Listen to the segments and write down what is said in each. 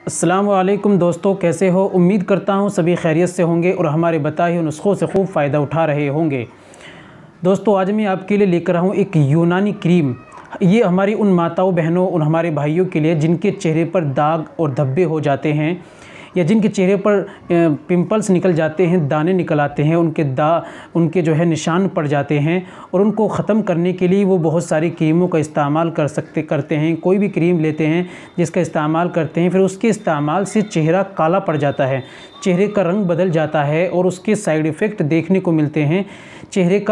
अस्सलाम वालेकुम दोस्तों, कैसे हो। उम्मीद करता हूँ सभी खैरियत से होंगे और हमारे बताए हुए नुस्खों से खूब फ़ायदा उठा रहे होंगे। दोस्तों आज मैं आपके लिए लेकर आऊँ एक यूनानी क्रीम। ये हमारी उन माताओं बहनों उन हमारे भाइयों के लिए जिनके चेहरे पर दाग और धब्बे हो जाते हैं या जिनके चेहरे पर पिंपल्स निकल जाते हैं, दाने निकल आते हैं, उनके जो है निशान पड़ जाते हैं और उनको ख़त्म करने के लिए वो बहुत सारी क्रीमों का इस्तेमाल करते हैं। कोई भी क्रीम लेते हैं जिसका इस्तेमाल करते हैं, फिर उसके इस्तेमाल से चेहरा काला पड़ जाता है, चेहरे का रंग बदल जाता है और उसके साइड इफ़ेक्ट देखने को मिलते हैं। चेहरे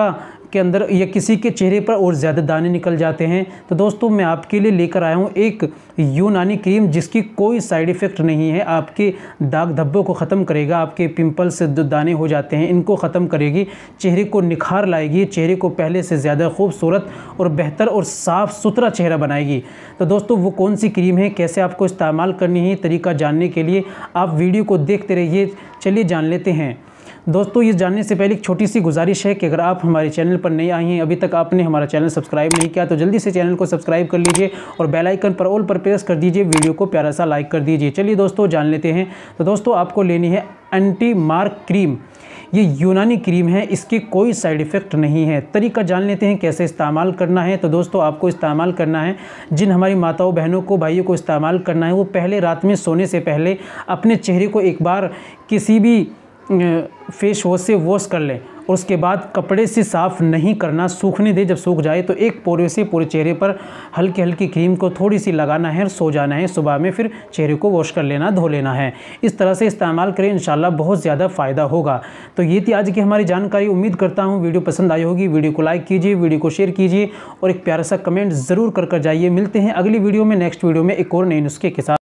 के अंदर या किसी के चेहरे पर और ज़्यादा दाने निकल जाते हैं। तो दोस्तों मैं आपके लिए लेकर आया हूँ एक यूनानी क्रीम जिसकी कोई साइड इफ़ेक्ट नहीं है। आपके दाग धब्बों को ख़त्म करेगा, आपके पिंपल्स से जो दाने हो जाते हैं इनको ख़त्म करेगी, चेहरे को निखार लाएगी, चेहरे को पहले से ज़्यादा खूबसूरत और बेहतर और साफ़ सुथरा चेहरा बनाएगी। तो दोस्तों वो कौन सी क्रीम है, कैसे आपको इस्तेमाल करनी है, तरीका जानने के लिए आप वीडियो को देखते रहिए। चलिए जान लेते हैं। दोस्तों ये जानने से पहले एक छोटी सी गुजारिश है कि अगर आप हमारे चैनल पर नए आए हैं, अभी तक आपने हमारा चैनल सब्सक्राइब नहीं किया तो जल्दी से चैनल को सब्सक्राइब कर लीजिए और बेल आइकन पर ऑल पर प्रेस कर दीजिए, वीडियो को प्यारा सा लाइक कर दीजिए। चलिए दोस्तों जान लेते हैं। तो दोस्तों आपको लेनी है एंटी मार्क क्रीम। ये यूनानी क्रीम है, इसके कोई साइड इफ़ेक्ट नहीं है। तरीका जान लेते हैं कैसे इस्तेमाल करना है। तो दोस्तों आपको इस्तेमाल करना है, जिन हमारी माताओं बहनों को भाइयों को इस्तेमाल करना है, वो पहले रात में सोने से पहले अपने चेहरे को एक बार किसी भी फेस वॉश से वॉश कर लें और उसके बाद कपड़े से साफ़ नहीं करना, सूखने दे। जब सूख जाए तो एक पोरे से पूरे चेहरे पर हल्की हल्की क्रीम को थोड़ी सी लगाना है और सो जाना है। सुबह में फिर चेहरे को वॉश कर लेना, धो लेना है। इस तरह से इस्तेमाल करें, इंशाल्लाह बहुत ज़्यादा फ़ायदा होगा। तो ये थी आज की हमारी जानकारी। उम्मीद करता हूँ वीडियो पसंद आई होगी। वीडियो को लाइक कीजिए, वीडियो को शेयर कीजिए और एक प्यारा सा कमेंट ज़रूर कर जाइए। मिलते हैं अगली वीडियो में, नेक्स्ट वीडियो में एक और नए नुस्खे के साथ।